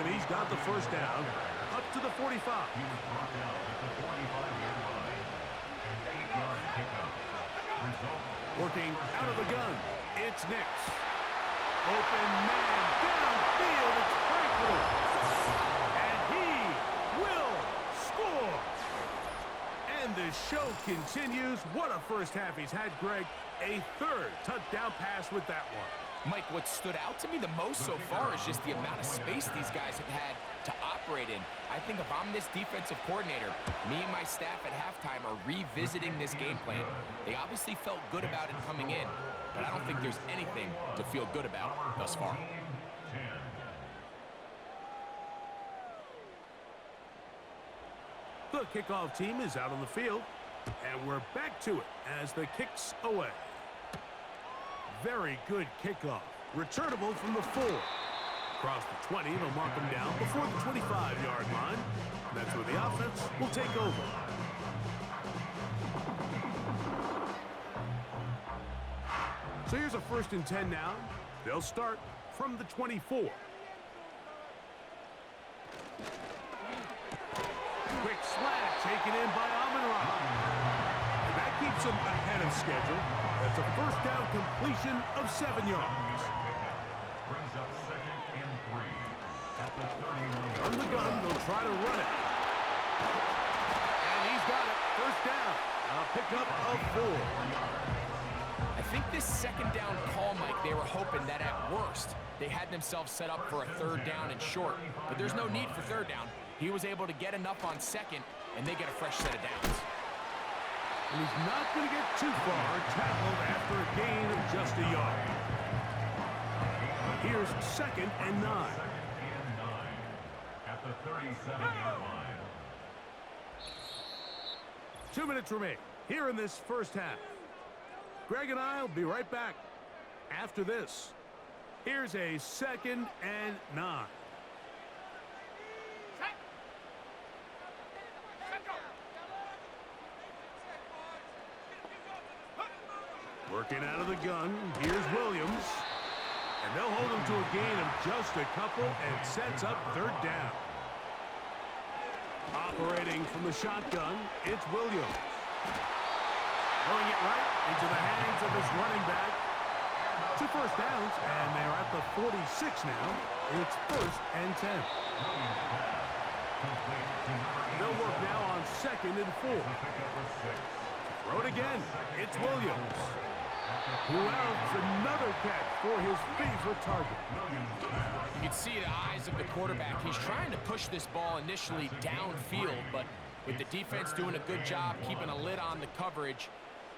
and he's got the first down up to the 45. He was brought down at the 45-yard line. An 8-yard pickup. Working out of the gun, it's Nix. Open man downfield, it's Franklin. And he will score. And the show continues. What a first half he's had, Greg. A third touchdown pass with that one. Mike, what stood out to me the most so far is just the amount of space these guys have had to operate in. I think if I'm this defensive coordinator, me and my staff at halftime are revisiting this game plan. They obviously felt good about it coming in, but I don't think there's anything to feel good about thus far. The kickoff team is out on the field, and we're back to it as the kick's away. Very good kickoff. Returnable from the 4. Across the 20, they'll mark him down before the 25-yard line. That's where the offense will take over. So here's a 1st and 10 now. They'll start from the 24. Quick slant taken in by Amon-Ra. And that keeps him ahead of schedule. That's a first down completion of 7 yards. Brings up 2nd and 3 at the 31. From the gun, they'll try to run it. And he's got it. First down. A pickup of 4. I think this 2nd down call, Mike, they were hoping that at worst they had themselves set up for a 3rd down and short. But there's no need for 3rd down. He was able to get enough on 2nd, and they get a fresh set of downs. And he's not going to get too far, tackled after a gain of just a yard. Here's 2nd and 9. 2nd and 9 at the 37-yard line. 2 minutes remain here in this first half. Greg and I will be right back after this. Here's a 2nd and 9. Working out of the gun, here's Williams. And they'll hold him to a gain of just a couple and sets up 3rd down. Operating from the shotgun, it's Williams. Throwing it right into the hands of his running back. 2 first downs, and they're at the 46 now. It's 1st and 10. They'll work now on 2nd and 4. Throw it again. It's Williams. Who else? Another catch for his favorite target. You can see the eyes of the quarterback. He's trying to push this ball initially downfield, but with the defense doing a good job keeping a lid on the coverage,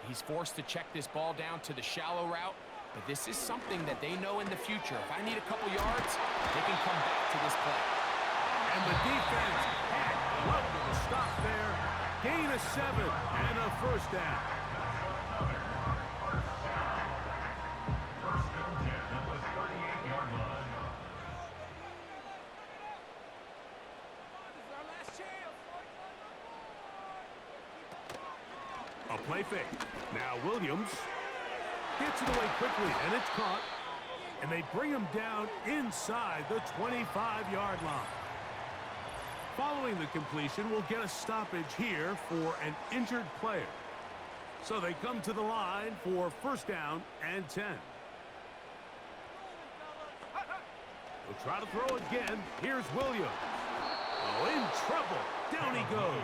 he's forced to check this ball down to the shallow route. But this is something that they know in the future. If I need a couple yards, they can come back to this play. And the defense had luck with a stop there. Gain of 7 and a first down. A play fake. Now Williams gets it away quickly, and it's caught. And they bring him down inside the 25-yard line. Following the completion, we'll get a stoppage here for an injured player. So they come to the line for 1st down and 10. They'll try to throw again. Here's Williams. Oh, in trouble. Down he goes.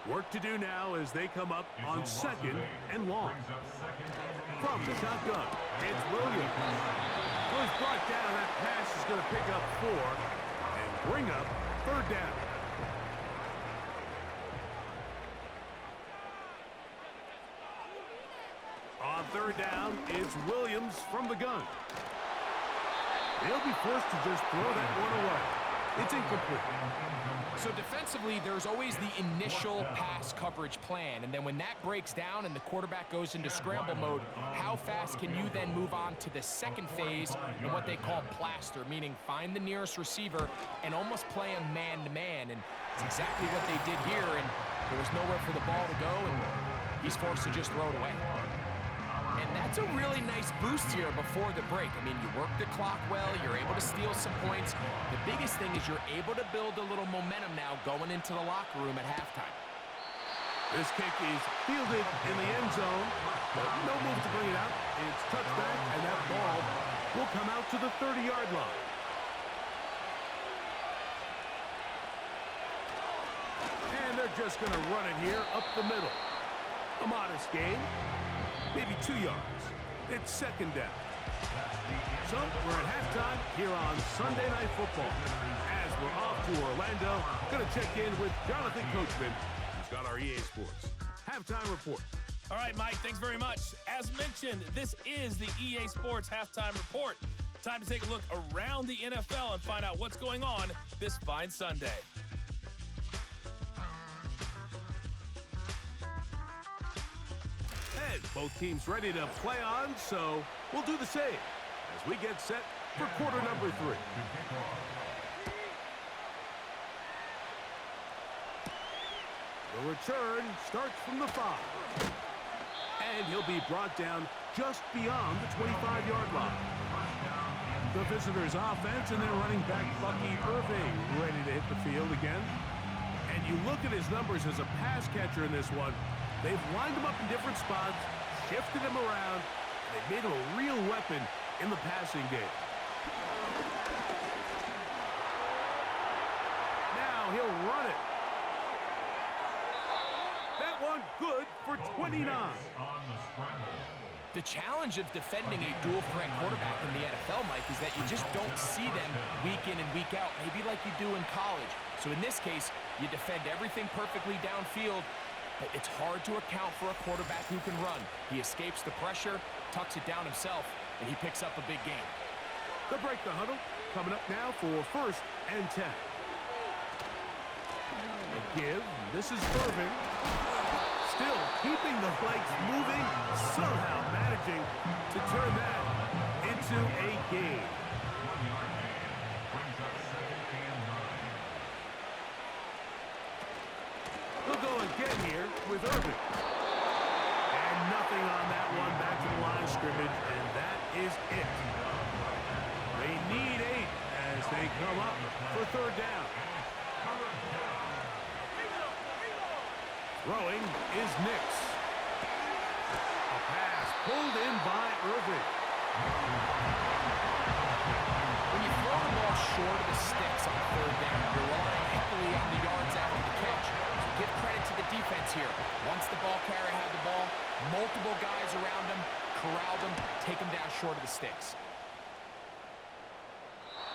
Work to do now as they come up on 2nd and long. From the shotgun, it's Williams. Well, he's brought down. That pass is going to pick up 4 and bring up 3rd down. On 3rd down, it's Williams from the gun. They'll be forced to just throw that one away. It's incomplete. So defensively, there's always the initial pass coverage plan, and then when that breaks down and the quarterback goes into scramble mode, how fast can you then move on to the 2nd phase and what they call plaster, meaning find the nearest receiver and almost play him man-to-man, and it's exactly what they did here, and there was nowhere for the ball to go, and he's forced to just throw it away. And that's It's a really nice boost here before the break. I mean, you work the clock well, you're able to steal some points. The biggest thing is you're able to build a little momentum now going into the locker room at halftime. This kick is fielded in the end zone, but no move to bring it out. It's touched back, and that ball will come out to the 30-yard line. And they're just going to run it here up the middle. A modest gain, maybe 2 yards. It's second down. So we're at halftime here on Sunday Night Football. As we're off to Orlando, going to check in with Jonathan Coachman, who's got our EA Sports halftime report. All right, Mike, thanks very much. As mentioned, this is the EA Sports halftime report. Time to take a look around the NFL and find out what's going on this fine Sunday. And both teams ready to play on, so we'll do the same as we get set for quarter number 3. The return starts from the 5. And he'll be brought down just beyond the 25-yard line. The visitors' offense and their running back, Bucky Irving, ready to hit the field again. And you look at his numbers as a pass catcher in this one. They've lined him up in different spots, shifted him around, and they've made him a real weapon in the passing game. Now he'll run it. That one good for 29. The challenge of defending a dual-threat quarterback in the NFL, Mike, is that you just don't see them week in and week out, maybe like you do in college. So in this case, you defend everything perfectly downfield, but it's hard to account for a quarterback who can run. He escapes the pressure, tucks it down himself, and he picks up a big gain. They'll break the huddle. Coming up now for 1st and 10. A give. This is Irving. Still keeping the legs moving, somehow managing to turn that into a gain. They'll go again here with Irving. And nothing on that one, back to the line of scrimmage, and that is it. They need 8 as they come up for 3rd down. Throwing is Nix. A pass pulled in by Irving. When you throw the ball short of the sticks on 3rd down, you're relying heavily on the yards after the catch. So give credit to the defense here. Once the ball carrier had the ball, multiple guys around him, corralled him, take him down short of the sticks.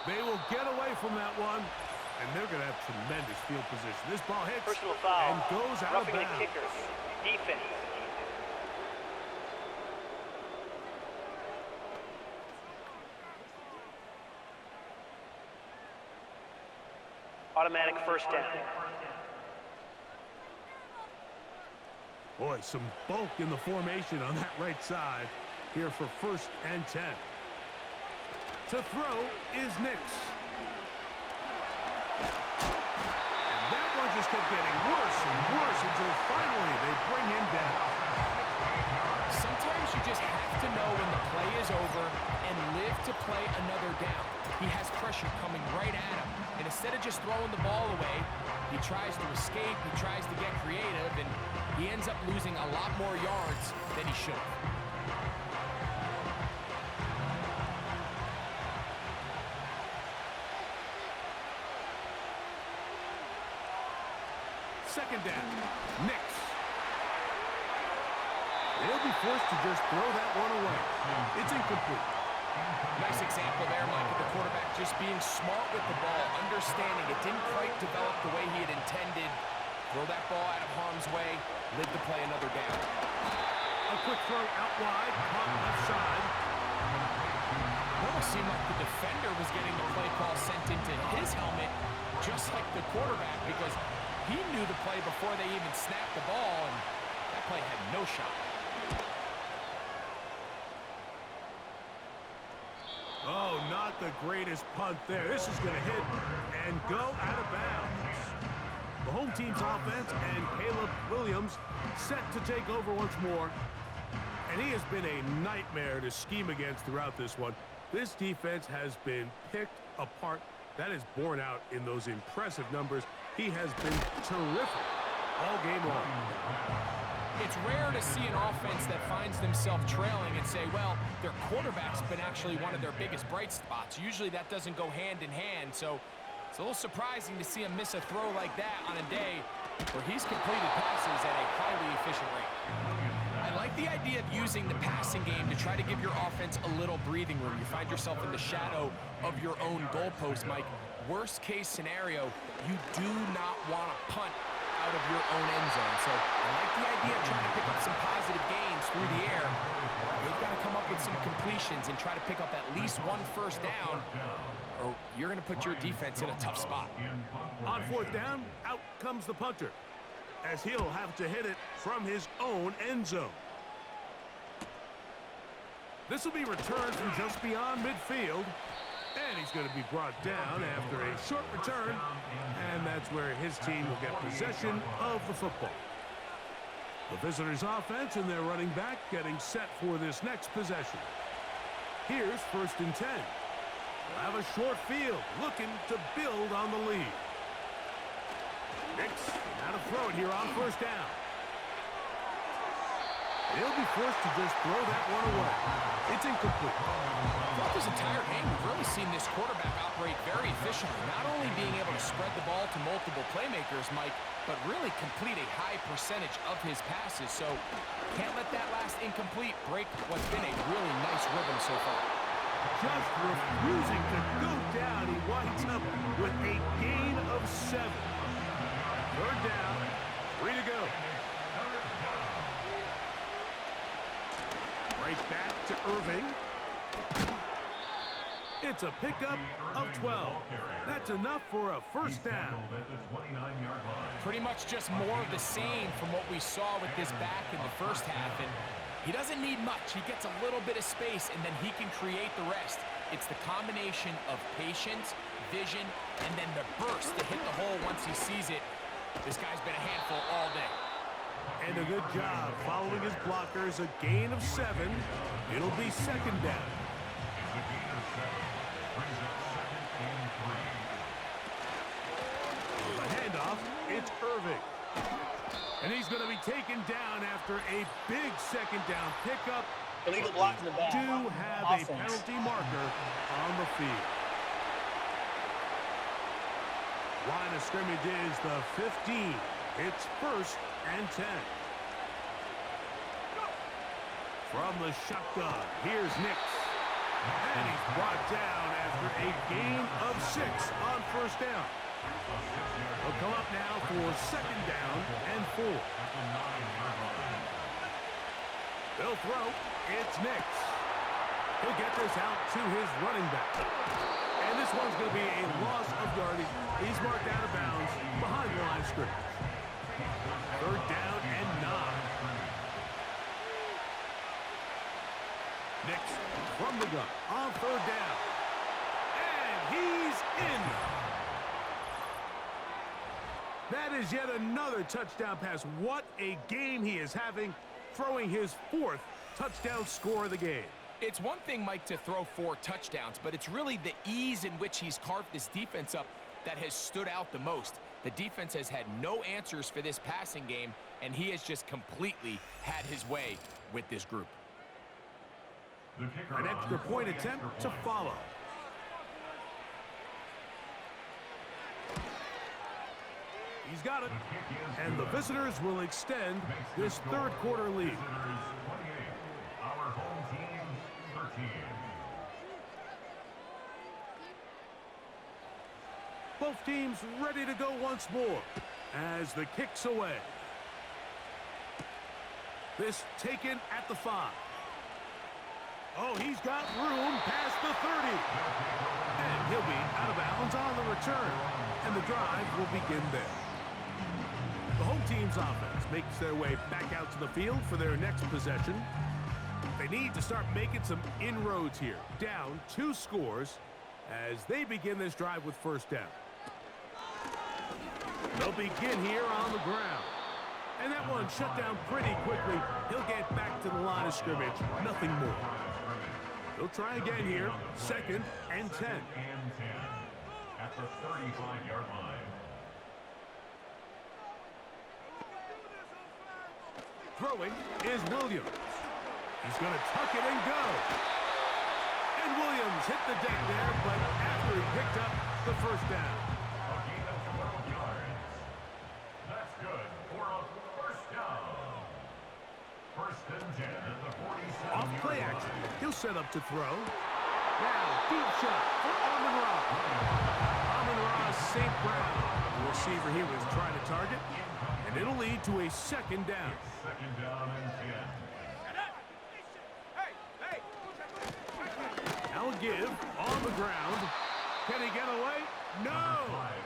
They will get away from that one, and they're going to have tremendous field position. This ball hits Personal foul. and goes out of Roughing the bounds. kicker. Defense. Automatic 1st down. Boy, some bulk in the formation on that right side here for 1st and 10. To throw is Nix. And that one just kept getting worse and worse until finally they bring him down. Sometimes you just have to know when the play is over and live to play another down. He has pressure coming right at him, and instead of just throwing the ball away, he tries to escape, he tries to get creative, and he ends up losing a lot more yards than he should have. Second down, Nix. They'll be forced to just throw that one away. It's incomplete. Nice example there, Mike, of the quarterback just being smart with the ball, understanding it didn't quite develop the way he had intended. Throw that ball out of harm's way, live to play another down. A quick throw out wide, caught left side. It almost seemed like the defender was getting the play call sent into his helmet, just like the quarterback, because he knew the play before they even snapped the ball, and that play had no shot. Oh, not the greatest punt there. This is going to hit and go out of bounds. The home team's offense and Caleb Williams set to take over once more. And And he has been a nightmare to scheme against throughout this one. This defense has been picked apart. That is borne out in those impressive numbers. He has been terrific all game long. It's rare to see an offense that finds themselves trailing and say, well, their quarterback's been actually one of their biggest bright spots. Usually that doesn't go hand in hand, so it's a little surprising to see him miss a throw like that on a day where he's completed passes at a highly efficient rate. I like the idea of using the passing game to try to give your offense a little breathing room. You find yourself in the shadow of your own goalpost, Mike. Worst case scenario, you do not want to punt out of your own end zone. So I like the idea of trying to pick up some positive gains through the air. They've got to come up with some completions and try to pick up at least one first down, or you're going to put your defense in a tough spot. On fourth down, out comes the punter, as he'll have to hit it from his own end zone. This will be returned from just beyond midfield, and he's going to be brought down after a short return, and that's where his team will get possession of the football. The visitors' offense and their running back getting set for this next possession. Here's 1st and 10. They'll have a short field, looking to build on the lead. Nix, now to throw it here on 1st down. He'll be forced to just throw that one away. It's incomplete. Throughout this entire game, we've really seen this quarterback operate very efficiently, not only being able to spread the ball to multiple playmakers, Mike, but really complete a high percentage of his passes. So can't let that last incomplete break what's been a really nice rhythm so far. Just refusing to go down. He winds up with a gain of 7. 3rd down, 3 to go. Right back to Irving. It's a pickup of 12. That's enough for a 1st down. Pretty much just more of the same from what we saw with this back in the first half. And he doesn't need much. He gets a little bit of space, and then he can create the rest. It's the combination of patience, vision, and then the burst to hit the hole once he sees it. This guy's been a handful all day. And a good job following his blockers. A gain of 7. It'll be 2nd down. The handoff, it's Irving. And he's going to be taken down after a big 2nd down pickup. Illegal block in the back. Do have a penalty marker on the field. Line of scrimmage is the 15. It's 1st and 10. From the shotgun, here's Nix. And he's brought down after a gain of 6 on 1st down. He'll come up now for 2nd down and 4. They'll throw. It's Nix. He'll get this out to his running back. And this one's going to be a loss of yardage. He's marked out of bounds behind the line of scrimmage. 3rd down and 9. Nix from the gun on 3rd down. And he's in. That is yet another touchdown pass. What a game he is having, throwing his 4th touchdown score of the game. It's one thing, Mike, to throw 4 touchdowns, but it's really the ease in which he's carved this defense up that has stood out the most. The defense has had no answers for this passing game, and he has just completely had his way with this group. An extra point attempt to follow. He's got it. And the visitors will extend this 3rd quarter lead. Our home team, 13. Both teams ready to go once more as the kick's away. This taken at the 5. Oh, he's got room past the 30. And he'll be out of bounds on the return. And the drive will begin there. The home team's offense makes their way back out to the field for their next possession. They need to start making some inroads here. Down 2 scores as they begin this drive with 1st down. They'll begin here on the ground. And that one shut down pretty quickly. He'll get back to the line of scrimmage. Nothing more. He'll try again here. 2nd and 10. At the 35-yard line. Throwing is Williams. He's going to tuck it and go. And Williams hit the deck there, but after he picked up the first down. A gain of 12 yards. That's good for a first down. 1st and 10 at the 47. Off play action. He'll set up to throw. Now, deep shot for Amon-Ra. Amon-Ra St. Brown, the receiver he was trying to target, and it'll lead to a 2nd down. 2nd down and 10. Now a give on the ground. Can he get away? No!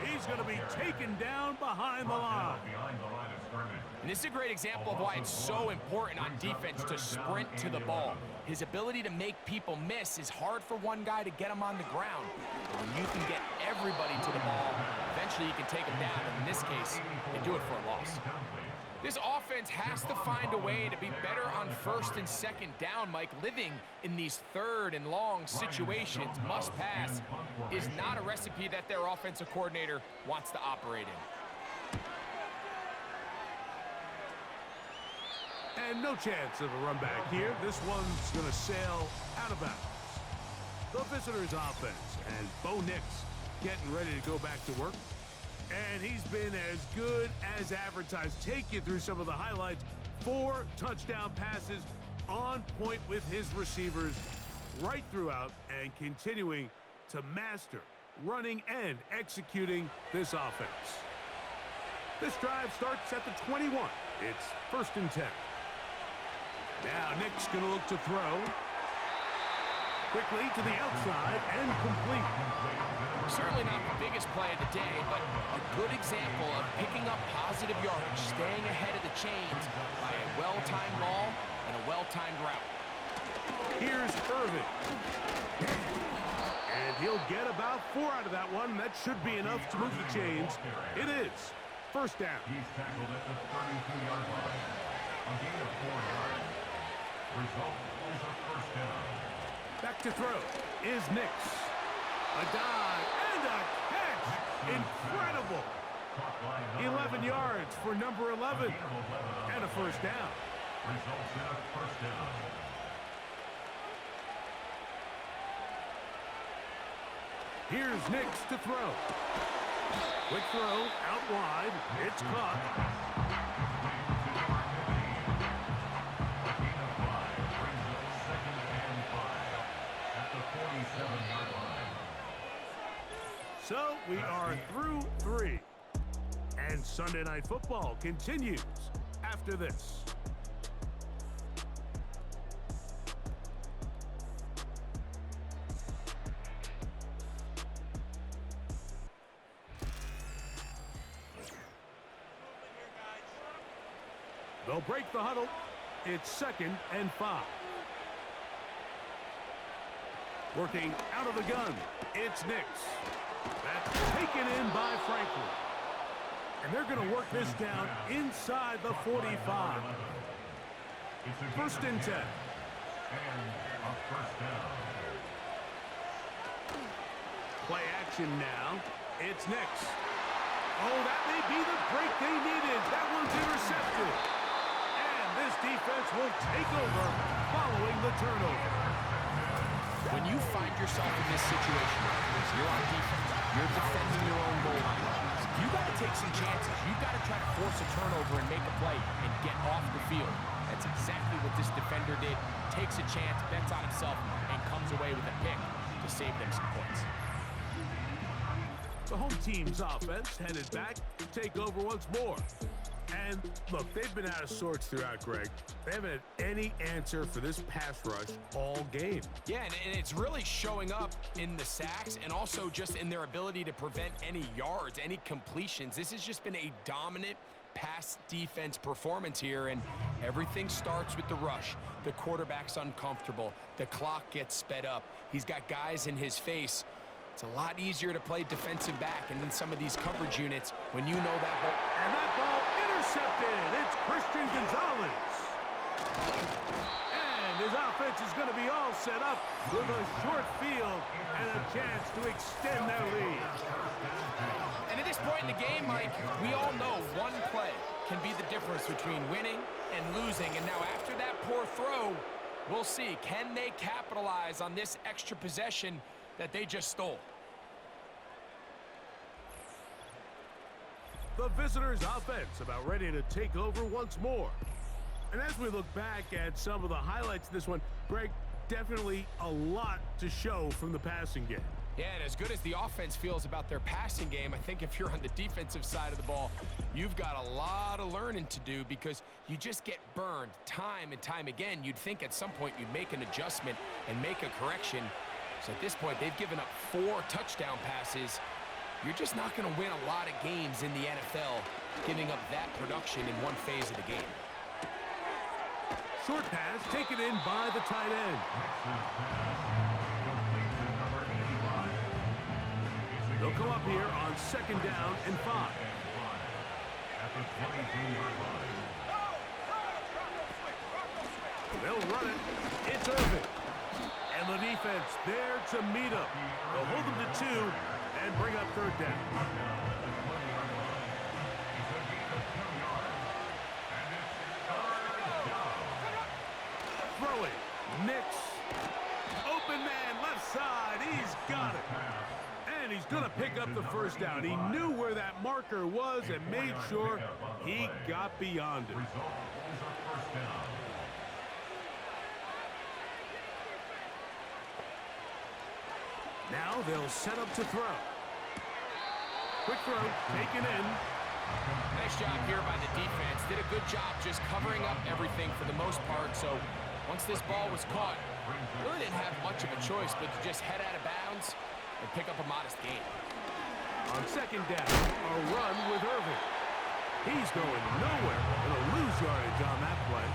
He's going to be taken down behind the line. Behind the line of scrimmage. And this is a great example of why it's so important on defense to sprint to the ball. His ability to make people miss is hard for one guy to get him on the ground. But when you can get everybody to the ball, eventually you can take him down. And in this case, they do it for a loss. This offense has to find a way to be better on 1st and 2nd down, Mike. Living in these 3rd and long situations, must pass, is not a recipe that their offensive coordinator wants to operate in. And no chance of a run back here. This one's going to sail out of bounds. The visitors' offense, and Bo Nix getting ready to go back to work. And he's been as good as advertised. Take you through some of the highlights. 4 touchdown passes on point with his receivers right throughout, and continuing to master running and executing this offense. This drive starts at the 21. It's 1st and 10. Now Nick's going to look to throw. Quickly to the outside and complete. Certainly not the biggest play of the day, but a good example of picking up positive yardage, staying ahead of the chains by a well-timed ball and a well-timed route. Here's Irvin. And he'll get about 4 out of that one. That should be enough to move the chains. It is 1st down. He's tackled at the 32-yard line. A gain of 4 yards. Result is a 1st down. Back to throw is Nix. A dive and a catch. Incredible. 11 yards for number 11. And a 1st down. Results in a 1st down. Here's Nix to throw. Quick throw out wide. It's caught. So we are through 3. And Sunday Night Football continues after this. They'll break the huddle. It's 2nd and 5. Working out of the gun. It's Nix. That's taken in by Franklin. And they're going to work this down inside the 45. 1st and 10. And a 1st down. Play action now. It's Nix. Oh, that may be the break they needed. That one's intercepted. And this defense will take over following the turnover. When you find yourself in this situation, you're on defense, you're defending your own goal line. You got to take some chances. You got to try to force a turnover and make a play and get off the field. That's exactly what this defender did. Takes a chance, bets on himself, and comes away with a pick to save them some points. The home team's offense headed back to take over once more. And look, they've been out of sorts throughout, Greg. They haven't had any answer for this pass rush all game. Yeah, and it's really showing up in the sacks and also just in their ability to prevent any yards, any completions. This has just been a dominant pass defense performance here, and everything starts with the rush. The quarterback's uncomfortable. The clock gets sped up. He's got guys in his face. It's a lot easier to play defensive back and in some of these coverage units when you know that ball. And that ball intercepted. It's Christian Gonzalez. And his offense is going to be all set up with a short field and a chance to extend their lead. And at this point in the game, Mike, we all know one play can be the difference between winning and losing. And now after that poor throw, we'll see, can they capitalize on this extra possession that they just stole? The visitors' offense about ready to take over once more. And as we look back at some of the highlights of this one, Greg, definitely a lot to show from the passing game. Yeah, and as good as the offense feels about their passing game, I think if you're on the defensive side of the ball, you've got a lot of learning to do because you just get burned time and time again. You'd think at some point you'd make an adjustment and make a correction. So at this point, they've given up 4 touchdown passes. You're just not going to win a lot of games in the NFL giving up that production in one phase of the game. Short pass taken in by the tight end. They'll come up here on 2nd down and 5. They'll run it. It's Irvin. And the defense there to meet them. They'll hold them to 2 and bring up 3rd down. Throwing. Nix. Open man left side. He's got it. And he's going to pick up the 1st down. He knew where that marker was and made sure he got beyond it. Now they'll set up to throw. Quick throw, taken in. Nice job here by the defense. Did a good job just covering up everything for the most part. So once this ball was caught, really didn't have much of a choice but to just head out of bounds and pick up a modest gain. On 2nd down, a run with Irvin. He's going nowhere. Gonna lose yardage on that play.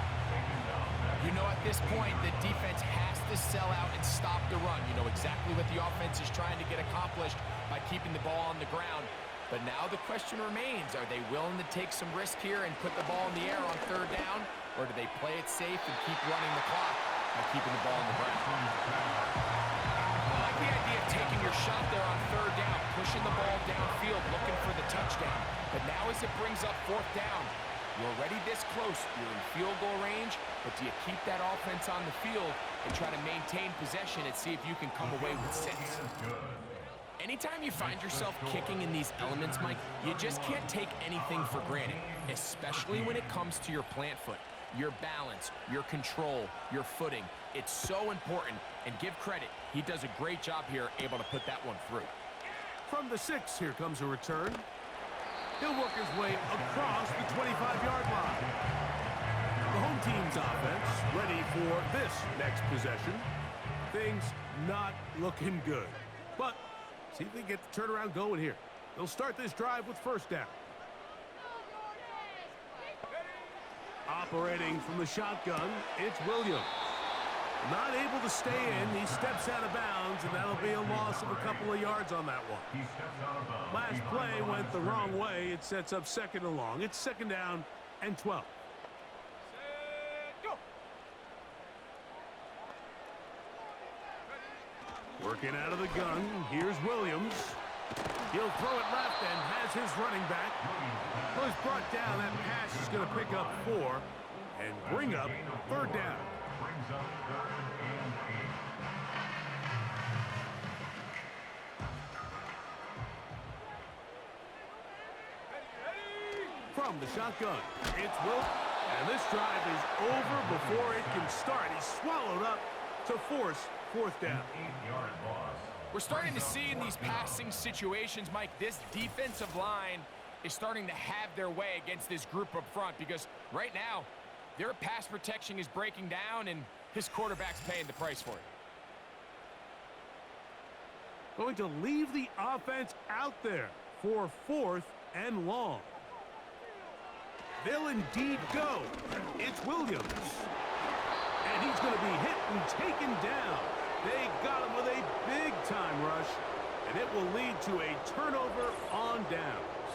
You know, at this point, the defense has to sell out and stop the run. You know exactly what the offense is trying to get accomplished by keeping the ball on the ground. But now the question remains, are they willing to take some risk here and put the ball in the air on 3rd down? Or do they play it safe and keep running the clock by keeping the ball on the ground? I like the idea of taking your shot there on 3rd down, pushing the ball downfield, looking for the touchdown. But now as it brings up 4th down, you're already this close. You're in field goal range, but do you keep that offense on the field and try to maintain possession and see if you can come away with 6? Anytime you find yourself kicking in these elements, Mike, you just can't take anything for granted, especially when it comes to your plant foot, your balance, your control, your footing. It's so important, and give credit. He does a great job here, able to put that one through. From the 6, here comes a return. He'll work his way across the 25-yard line. The home team's offense ready for this next possession. Things not looking good. But see if they get the turnaround going here. They'll start this drive with 1st down. Operating from the shotgun, it's Williams. Not able to stay in. He steps out of bounds, and that'll be a loss of a couple of yards on that one. Last play went the wrong way. It sets up 2nd and long. It's 2nd down and 12. Working out of the gun, here's Williams. He'll throw it left and has his running back. Well, he's brought down. That pass is going to pick up 4 and bring up 3rd down. From the shotgun, it's Wilt, and this drive is over before it can start. He's swallowed up to force 4th down. We're starting to see in these passing situations, Mike, this defensive line is starting to have their way against this group up front because right now, their pass protection is breaking down and his quarterback's paying the price for it. Going to leave the offense out there for 4th and long. They'll indeed go. It's Williams. And he's going to be hit and taken down. They got him with a big-time rush, and it will lead to a turnover on downs.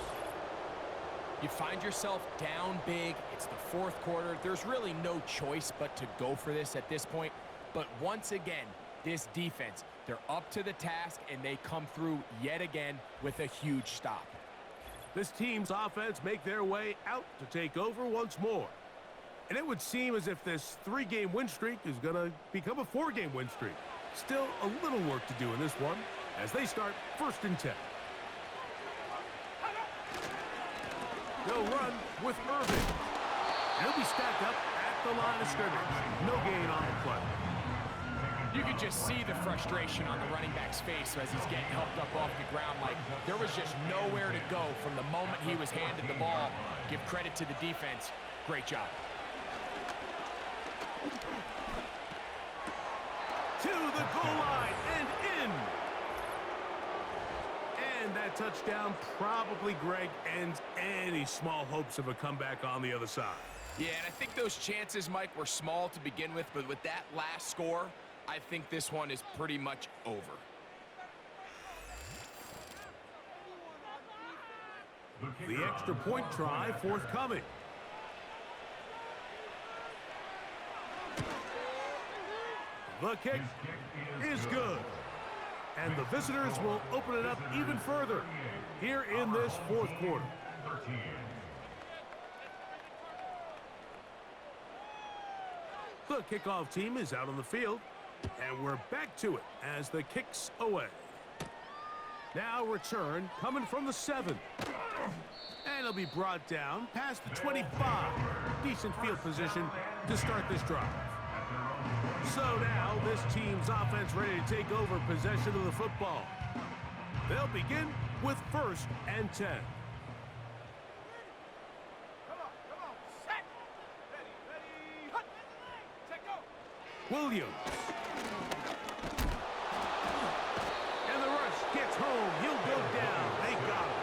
You find yourself down big. It's the fourth quarter. There's really no choice but to go for this at this point. But once again, this defense, they're up to the task, and they come through yet again with a huge stop. This team's offense make their way out to take over once more. And it would seem as if this 3-game win streak is going to become a 4-game win streak. Still a little work to do in this one as they start 1st and 10. They'll run with Irving. And he'll be stacked up at the line of scrimmage. No gain on the play. You could just see the frustration on the running back's face as he's getting helped up off the ground. Like, there was just nowhere to go from the moment he was handed the ball. Give credit to the defense. Great job. To the goal line and in. And that touchdown probably, Greg, ends any small hopes of a comeback on the other side. Yeah, and I think those chances, Mike, were small to begin with, but with that last score, I think this one is pretty much over. The extra point try forthcoming. The kick is good. And the visitors will open it up even further here in this fourth quarter. The kickoff team is out on the field, and we're back to it as the kick's away. Now return coming from the 7. And it'll be brought down past the 25. Decent field position to start this drive. So now this team's offense ready to take over possession of the football. They'll begin with 1st and 10. Williams. And the rush gets home. He'll go down. They got him.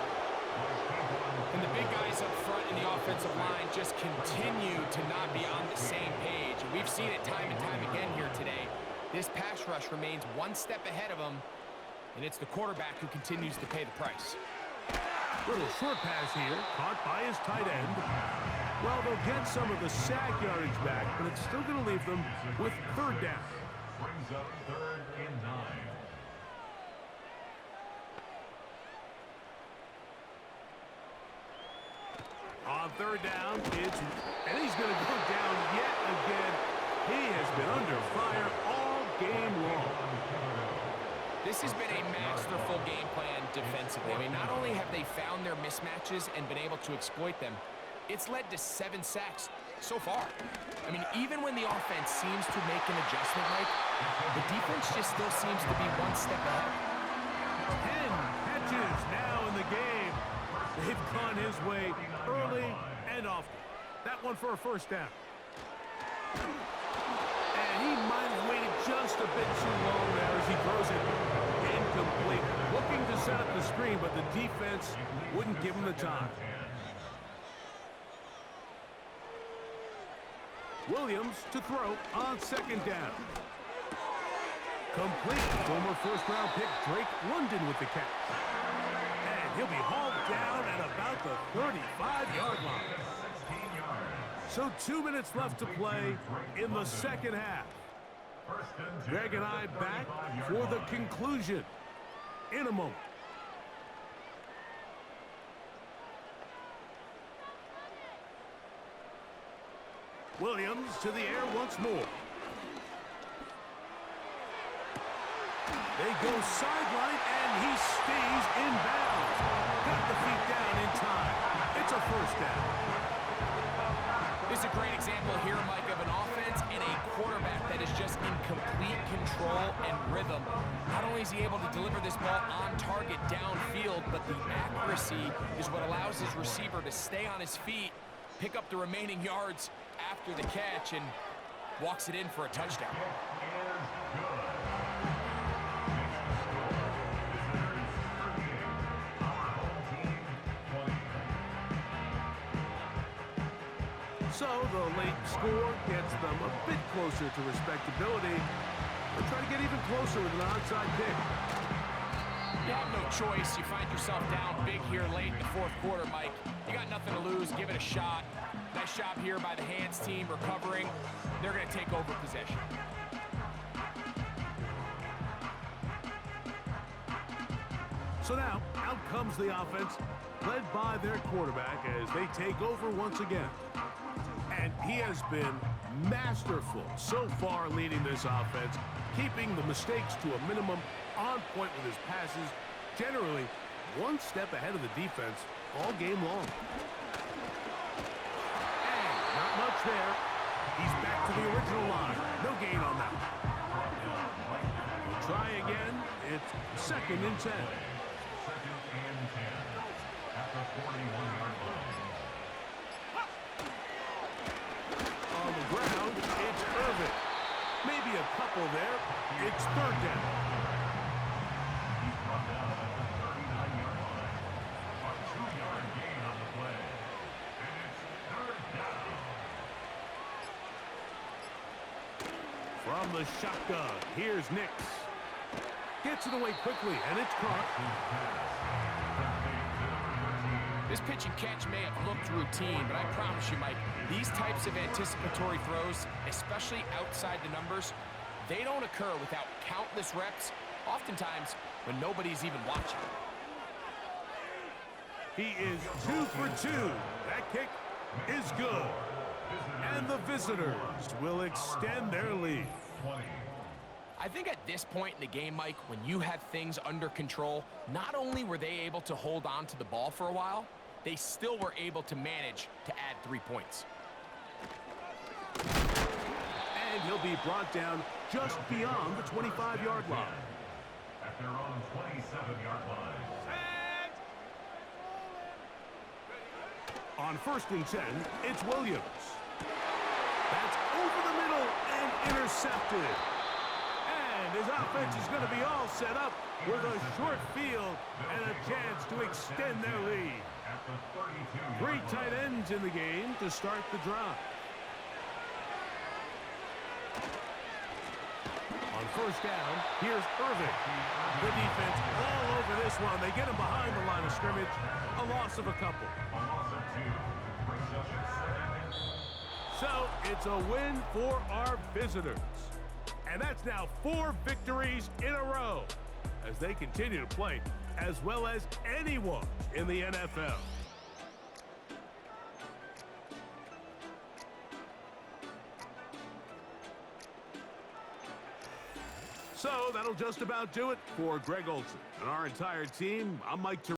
And the big guys up front in the offensive line just continue to not be on the same page. And we've seen it time and time again here today. This pass rush remains one step ahead of them, and it's the quarterback who continues to pay the price. Little short pass here, caught by his tight end. Well, they'll get some of the sack yardage back, but it's still going to leave them with 3rd down. Brings up 3rd and 9. On 3rd down, and he's going to go down yet again. He has been under fire all game long. This has been a masterful game plan defensively. I mean, not only have they found their mismatches and been able to exploit them, it's led to 7 sacks so far. I mean, even when the offense seems to make an adjustment, Mike, the defense just still seems to be one step ahead. 10 catches now in the game. They've gone his way early and often. That one for a 1st down. And he might have waited just a bit too long there as he throws it incomplete. Looking to set up the screen, but the defense wouldn't give him the time. Williams to throw on 2nd down. Complete. Former 1st-round pick Drake London with the catch. And he'll be hauled down at about the 35-yard line. So 2 minutes left to play in the 2nd half. Greg and I back for the conclusion in a moment. Williams to the air once more. They go sideline, and he stays in bounds. Got the feet down in time. It's a 1st down. This is a great example here, Mike, of an offense and a quarterback that is just in complete control and rhythm. Not only is he able to deliver this ball on target downfield, but the accuracy is what allows his receiver to stay on his feet, pick up the remaining yards after the catch, and walks it in for a touchdown. So the late score gets them a bit closer to respectability. They'll try to get even closer with an onside kick. You have no choice. You find yourself down big here late in the fourth quarter, Mike. You got nothing to lose. Give it a shot. Nice job here by the hands team recovering. They're going to take over possession. So now, out comes the offense, led by their quarterback as they take over once again. And he has been masterful so far leading this offense, keeping the mistakes to a minimum, on point with his passes, generally one step ahead of the defense all game long. And not much there. He's back to the original line. No gain on that one. We'll try again. It's 2nd and 10. 2nd and 10 at the 41-yard line. On the ground, it's Irvin. Maybe a couple there. It's 3rd down. He's brought down at the 39-yard line. A 2-yard gain on the play. And it's 3rd down. From the shotgun, here's Nix. Gets it away quickly, and it's caught. This pitch and catch may have looked routine, but I promise you, Mike, these types of anticipatory throws, especially outside the numbers, they don't occur without countless reps, oftentimes when nobody's even watching. He is 2 for 2. That kick is good. And the visitors will extend their lead. I think at this point in the game, Mike, when you have things under control, not only were they able to hold on to the ball for a while, they still were able to manage to add 3 points. And he'll be brought down just beyond the 25-yard line. At their own 27-yard line. On 1st and 10, it's Williams. That's over the middle and intercepted. And his offense is going to be all set up with a short field and a chance to extend their lead. 3 tight ends in the game to start the drive. On 1st down, here's Irvin. The defense all over this one. They get him behind the line of scrimmage. A loss of a couple. So it's a win for our visitors. And that's now 4 victories in a row as they continue to play as well as anyone in the NFL. So that'll just about do it for Greg Olsen and our entire team. I'm Mike